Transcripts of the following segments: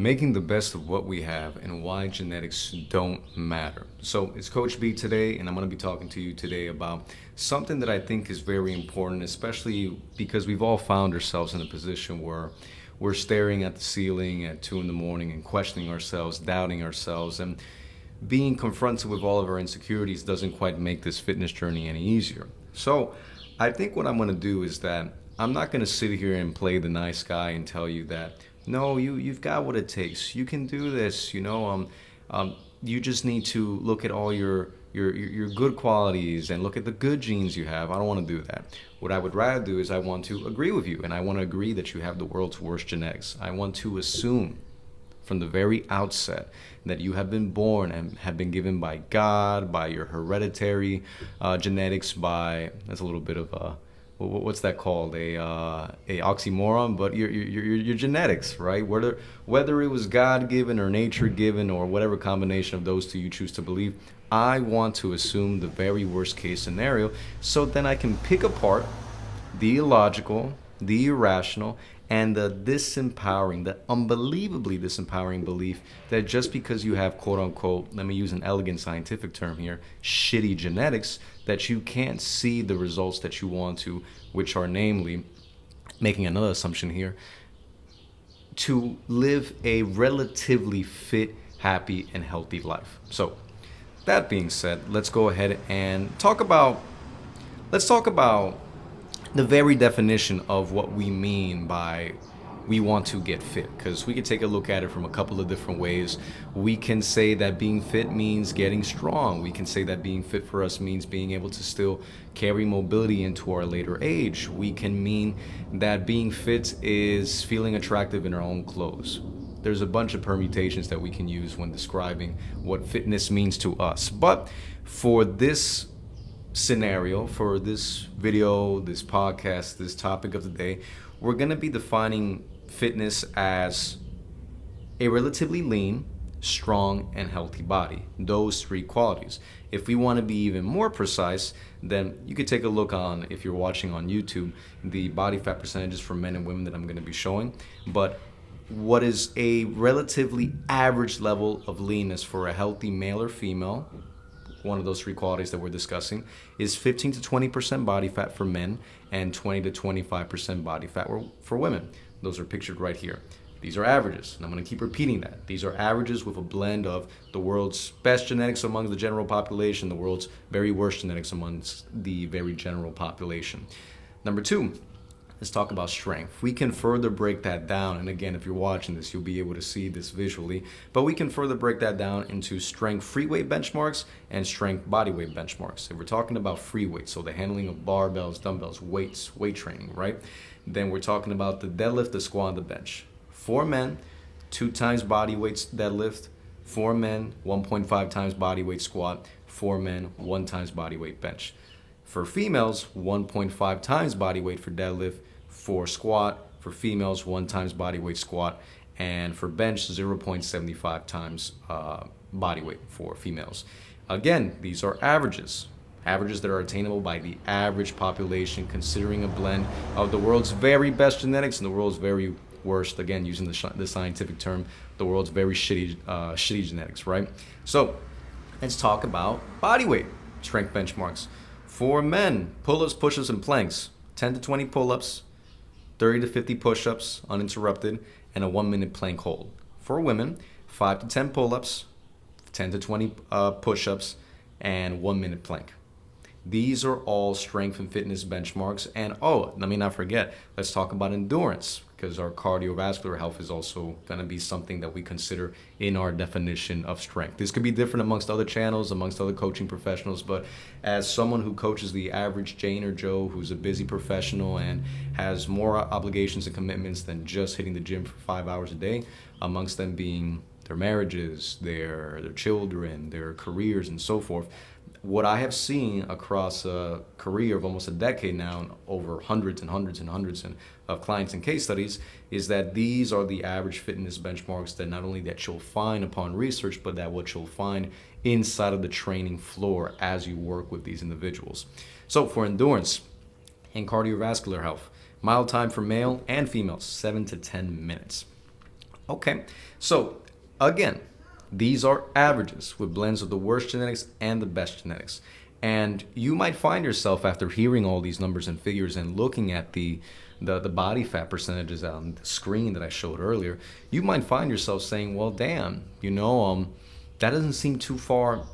Making the best of what we have and why genetics don't matter. So it's Coach B today, and I'm going to be talking to you today about something that I think is very important, especially because we've all found ourselves in a position where we're staring at the ceiling at 2 in the morning and questioning ourselves, doubting ourselves, and being confronted with all of our insecurities doesn't quite make this fitness journey any easier. So I think what I'm going to do is that I'm not going to sit here and play the nice guy and tell you that no, you've got what it takes. You can do this. You just need to look at all your good qualities and look at the good genes you have. I don't want to do that. What I would rather do is I want to agree with you, and I want to agree that you have the world's worst genetics. I want to assume from the very outset that you have been born and have been given by God, by your hereditary genetics, by that's a little bit of a what's that called, a oxymoron, but your genetics, right? Whether it was God given or nature given or whatever combination of those two you choose to believe, I want to assume the very worst case scenario, so then I can pick apart the illogical, the irrational, and the disempowering, the unbelievably disempowering belief that just because you have quote unquote, let me use an elegant scientific term here, shitty genetics, that you can't see the results that you want to, which are namely, making another assumption here, to live a relatively fit, happy, and healthy life. So that being said, let's go ahead and let's talk about the very definition of what we mean by we want to get fit, because we can take a look at it from a couple of different ways. We can say that being fit means getting strong. We can say that being fit for us means being able to still carry mobility into our later age. We can mean that being fit is feeling attractive in our own clothes. There's a bunch of permutations that we can use when describing what fitness means to us. But for this scenario, for this video, this podcast, this topic of the day, we're going to be defining fitness as a relatively lean, strong, and healthy body. Those three qualities. If we want to be even more precise, then you could take a look on, if you're watching on YouTube, the body fat percentages for men and women that I'm going to be showing. But what is a relatively average level of leanness for a healthy male or female, one of those three qualities that we're discussing, is 15 to 20% body fat for men and 20 to 25% body fat for women. Those are pictured right here. These are averages, and I'm going to keep repeating that. These are averages with a blend of the world's best genetics among the general population, the world's very worst genetics amongst the very general population. Number two, let's talk about strength. We can further break that down, and again, if you're watching this, you'll be able to see this visually, but we can further break that down into strength free weight benchmarks and strength body weight benchmarks. If we're talking about free weight, so the handling of barbells, dumbbells, weights, weight training, right? Then we're talking about the deadlift, the squat, and the bench. For men, 2 times body weight deadlift. For men, 1.5 times body weight squat. For men, 1 times body weight bench. For females, 1.5 times body weight for deadlift. For squat, for females, 1 times body weight squat, and for bench, 0.75 times body weight for females. Again, these are averages that are attainable by the average population, considering a blend of the world's very best genetics and the world's very worst, again, using the scientific term, the world's very shitty genetics, right? So let's talk about body weight strength benchmarks. For men, pull-ups, push-ups, and planks, 10 to 20 pull-ups, 30 to 50 push-ups uninterrupted, and a 1-minute plank hold. For women, 5 to 10 pull-ups, 10 to 20 push-ups, and 1-minute plank. These are all strength and fitness benchmarks. And let me not forget, let's talk about endurance, because our cardiovascular health is also going to be something that we consider in our definition of strength. This could be different amongst other channels, amongst other coaching professionals, but as someone who coaches the average Jane or Joe who's a busy professional and has more obligations and commitments than just hitting the gym for 5 hours a day, amongst them being their marriages, their children, their careers, and so forth, what I have seen across a career of almost a decade now, and over hundreds and hundreds and hundreds of clients and case studies, is that these are the average fitness benchmarks that not only that you'll find upon research, but that what you'll find inside of the training floor as you work with these individuals. So for endurance and cardiovascular health, mile time for male and female, 7 to 10 minutes. Okay, so again, these are averages with blends of the worst genetics and the best genetics. And you might find yourself after hearing all these numbers and figures and looking at the body fat percentages on the screen that I showed earlier, you might find yourself saying, well, damn, that doesn't seem too far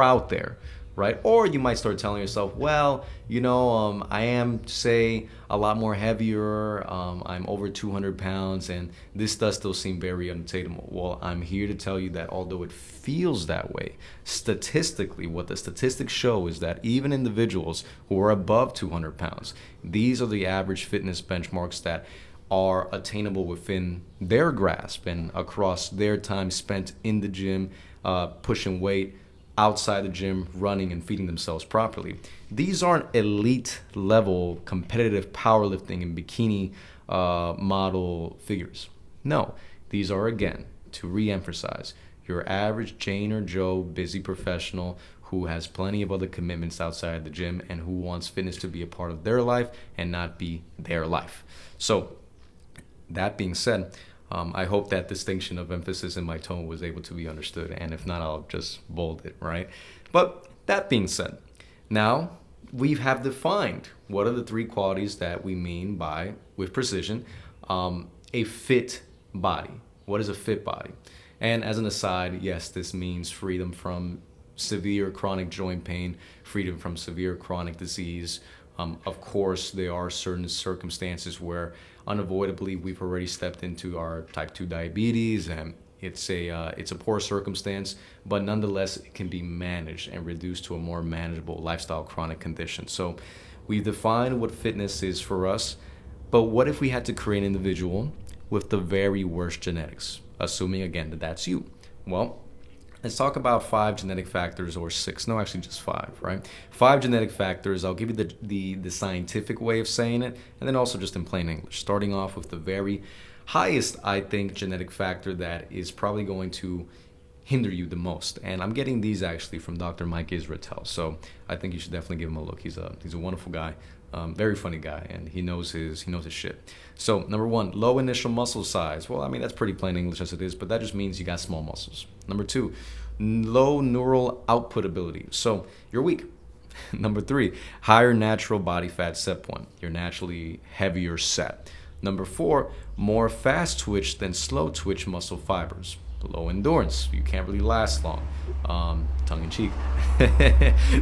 out there, right? Or you might start telling yourself, well, I am, say, a lot more heavier. I'm over 200 pounds, and this does still seem very unattainable. Well, I'm here to tell you that although it feels that way, statistically, what the statistics show is that even individuals who are above 200 pounds, these are the average fitness benchmarks that are attainable within their grasp and across their time spent in the gym, pushing weight, outside the gym, running and feeding themselves properly. These aren't elite level competitive powerlifting and bikini model figures. No, these are, again, to re-emphasize, your average Jane or Joe busy professional who has plenty of other commitments outside the gym and who wants fitness to be a part of their life and not be their life. So that being said, I hope that distinction of emphasis in my tone was able to be understood, and if not, I'll just bold it, right? But that being said, now we have defined what are the three qualities that we mean by, with precision, a fit body. What is a fit body? And as an aside, yes, this means freedom from severe chronic joint pain, freedom from severe chronic disease. Of course, there are certain circumstances where unavoidably we've already stepped into our type 2 diabetes, and it's a poor circumstance, but nonetheless it can be managed and reduced to a more manageable lifestyle chronic condition. So we've defined what fitness is for us, but what if we had to create an individual with the very worst genetics, assuming again that that's you? Well, let's talk about 5 genetic factors, or 6. No, actually just 5, right? 5 genetic factors. I'll give you the scientific way of saying it, and then also just in plain English. Starting off with the very highest, I think, genetic factor that is probably going to hinder you the most. And I'm getting these actually from Dr. Mike Israetel. So I think you should definitely give him a look. He's a wonderful guy. Very funny guy, and he knows his shit. So number 1, low initial muscle size. Well, I mean, that's pretty plain English as it is, but that just means you got small muscles. Number 2, low neural output ability. So you're weak. Number 3, higher natural body fat set point. You're naturally heavier set. Number 4, more fast twitch than slow twitch muscle fibers. Low endurance. You can't really last long. Tongue in cheek.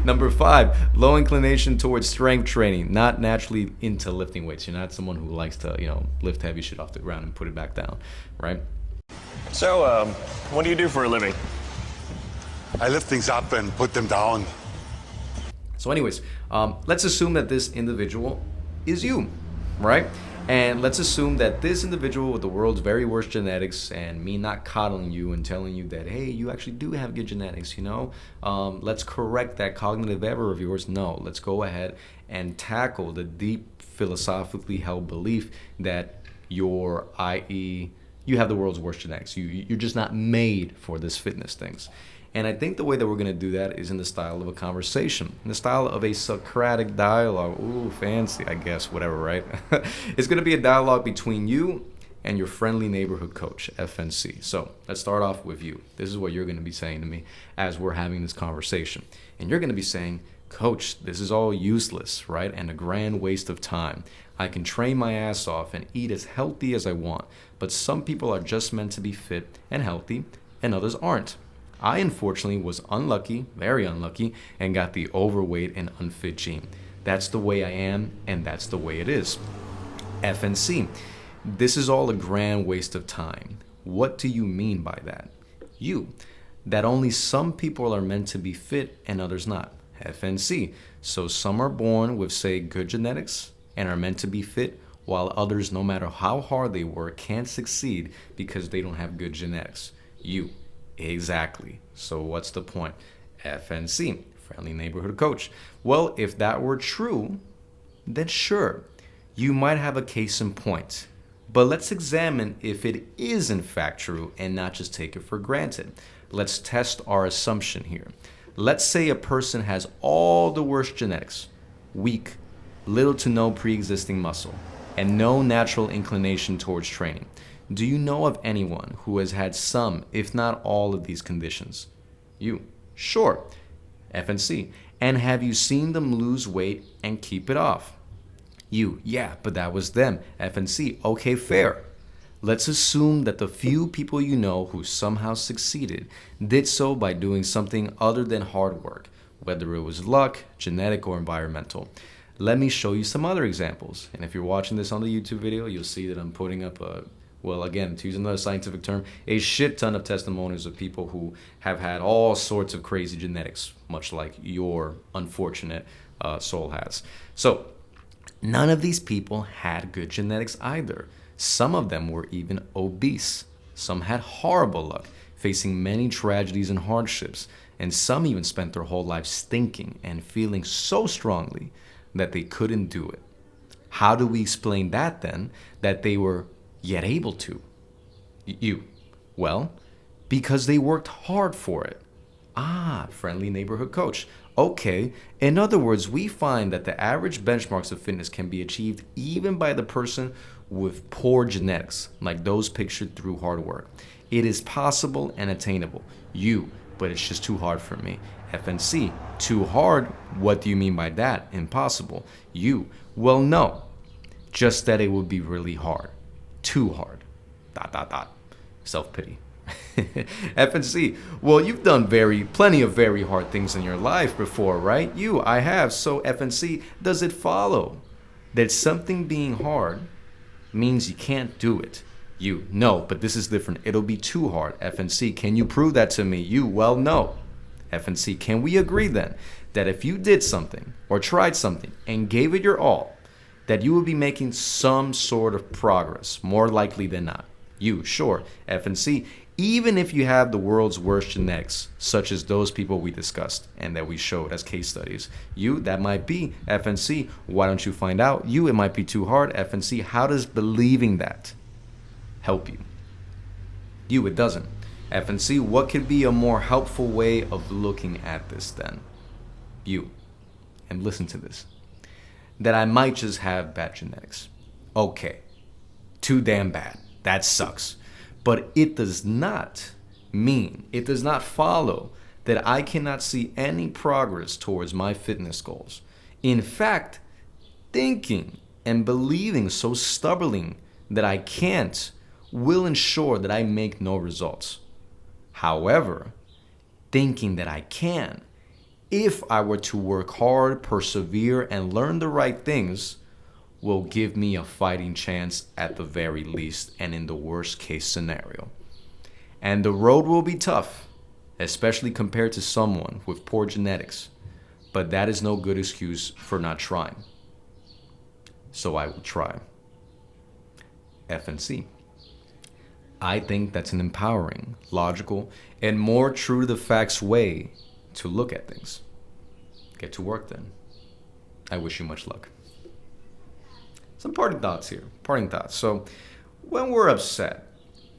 Number 5, low inclination towards strength training. Not naturally into lifting weights. You're not someone who likes to, lift heavy shit off the ground and put it back down, right? So, what do you do for a living? I lift things up and put them down. So anyways, let's assume that this individual is you, right? And let's assume that this individual with the world's very worst genetics, and me not coddling you and telling you that, hey, you actually do have good genetics, let's correct that cognitive error of yours. No, let's go ahead and tackle the deep philosophically held belief that i.e., you have the world's worst genetics. You're just not made for this fitness things. And I think the way that we're going to do that is in the style of a conversation, in the style of a Socratic dialogue. Ooh, fancy, I guess, whatever, right? It's going to be a dialogue between you and your friendly neighborhood coach, FNC. So let's start off with you. This is what you're going to be saying to me as we're having this conversation. And you're going to be saying, Coach, this is all useless, right? And a grand waste of time. I can train my ass off and eat as healthy as I want, but some people are just meant to be fit and healthy, and others aren't. I unfortunately was unlucky, very unlucky, and got the overweight and unfit gene. That's the way I am, and that's the way it is. FNC, this is all a grand waste of time. What do you mean by that? You, that only some people are meant to be fit and others not. FNC, so some are born with, say, good genetics and are meant to be fit, while others, no matter how hard they work, can't succeed because they don't have good genetics. You. Exactly. So what's the point? FNC, friendly neighborhood coach. Well, if that were true, then sure, you might have a case in point. But let's examine if it is in fact true and not just take it for granted. Let's test our assumption here. Let's say a person has all the worst genetics, weak, little to no pre-existing muscle. and no natural inclination towards training. Do you know of anyone who has had some, if not all, of these conditions? You. Sure. FNC. And have you seen them lose weight and keep it off? You. Yeah, but that was them. FNC. Okay, fair. Let's assume that the few people you know who somehow succeeded did so by doing something other than hard work, whether it was luck, genetic, or environmental. Let me show you some other examples. And if you're watching this on the YouTube video, you'll see that I'm putting up again, to use another scientific term, a shit ton of testimonials of people who have had all sorts of crazy genetics, much like your unfortunate soul has. So, none of these people had good genetics either. Some of them were even obese. Some had horrible luck, facing many tragedies and hardships. And some even spent their whole lives thinking and feeling so strongly that they couldn't do it. How do we explain that then, that they were yet able to? You. Well, because they worked hard for it. Ah, friendly neighborhood coach. Okay, in other words, we find that the average benchmarks of fitness can be achieved even by the person with poor genetics, like those pictured through hard work. It is possible and attainable. You, but it's just too hard for me. FNC, too hard? What do you mean by that? Impossible. You, well, no, just that it would be really hard. Too hard. ... Self-pity. FNC, well, you've done plenty of very hard things in your life before, right? You, I have. So FNC, does it follow that something being hard means you can't do it? You, no, but this is different. It'll be too hard. FNC, can you prove that to me? You, well, no. FNC, can we agree then that if you did something or tried something and gave it your all, that you would be making some sort of progress, more likely than not? You, sure. FNC, even if you have the world's worst genetics, such as those people we discussed and that we showed as case studies. You, that might be. FNC, why don't you find out? You, it might be too hard. FNC, how does believing that help you? You, it doesn't. FNC, what could be a more helpful way of looking at this then? You, and listen to this, that I might just have bad genetics. Okay, too damn bad. That sucks. But it does not follow that I cannot see any progress towards my fitness goals. In fact, thinking and believing so stubbornly that I can't will ensure that I make no results. However, thinking that I can, if I were to work hard, persevere, and learn the right things, will give me a fighting chance at the very least, and in the worst case scenario. And the road will be tough, especially compared to someone with poor genetics, but that is no good excuse for not trying. So I will try. FNC. I think that's an empowering, logical, and more true to the facts way to look at things. Get to work then. I wish you much luck. Some parting thoughts here. So, when we're upset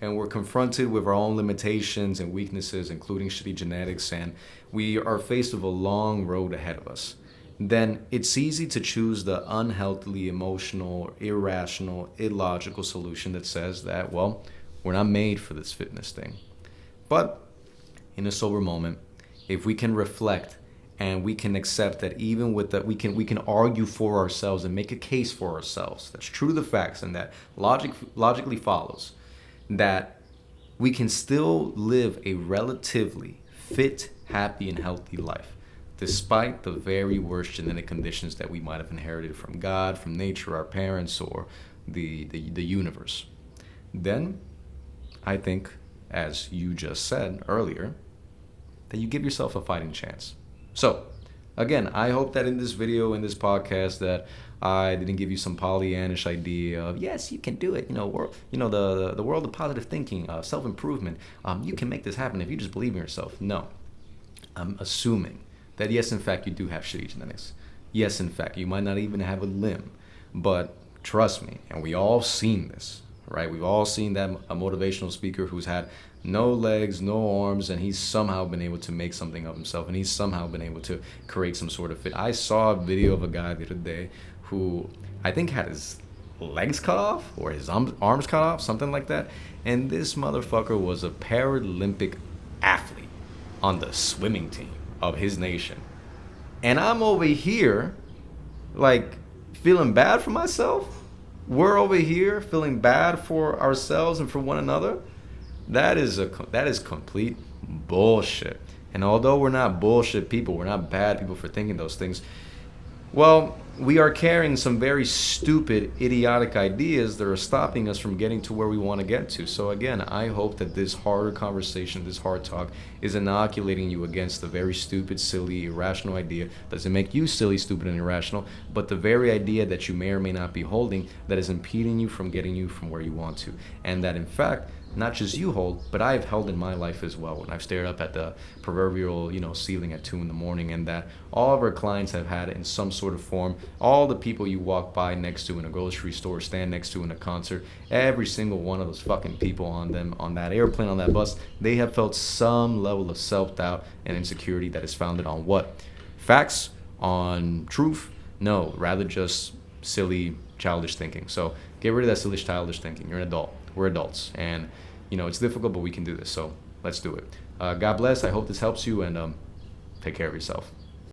and we're confronted with our own limitations and weaknesses, including shitty genetics, and we are faced with a long road ahead of us, then it's easy to choose the unhealthily emotional, irrational, illogical solution that says that, well, we're not made for this fitness thing. But in a sober moment, if we can reflect and we can accept that even with that, we can argue for ourselves and make a case for ourselves that's true to the facts and that logically follows, that we can still live a relatively fit, happy, and healthy life, despite the very worst genetic conditions that we might have inherited from God, from nature, our parents, or the universe. Then, I think, as you just said earlier, that you give yourself a fighting chance. So, again, I hope that in this video, in this podcast, that I didn't give you some Pollyannish idea of, yes, you can do it. The world of positive thinking, self-improvement. You can make this happen if you just believe in yourself. No, I'm assuming that yes, in fact, you do have shitty genetics. Yes, in fact, you might not even have a limb. But trust me, and we all seen this, right? We've all seen that a motivational speaker who's had no legs, no arms, and he's somehow been able to make something of himself, and he's somehow been able to create some sort of fit. I saw a video of a guy the other day who I think had his legs cut off or his arms cut off, something like that. And this motherfucker was a Paralympic athlete on the swimming team of his nation. And I'm over here, like, feeling bad for myself. We're over here feeling bad for ourselves and for one another. That is complete bullshit. And although we're not bullshit people, we're not bad people for thinking those things. Well, we are carrying some very stupid, idiotic ideas that are stopping us from getting to where we want to get to. So again, I hope that this harder conversation, this hard talk, is inoculating you against the very stupid, silly, irrational idea. Doesn't make you silly, stupid, and irrational, but the very idea that you may or may not be holding that is impeding you from getting you from where you want to. And that in fact, not just you hold, but I've held in my life as well when I've stared up at the proverbial, ceiling at 2 a.m, and that all of our clients have had it in some sort of form. All the people you walk by next to in a grocery store, stand next to in a concert, every single one of those fucking people on that airplane, on that bus, they have felt some level of self-doubt and insecurity that is founded on what? Facts? On truth? No, rather just silly, childish thinking. So get rid of that silly, childish thinking. You're an adult. We're adults, and it's difficult, but we can do this. So let's do it. God bless. I hope this helps you, and take care of yourself.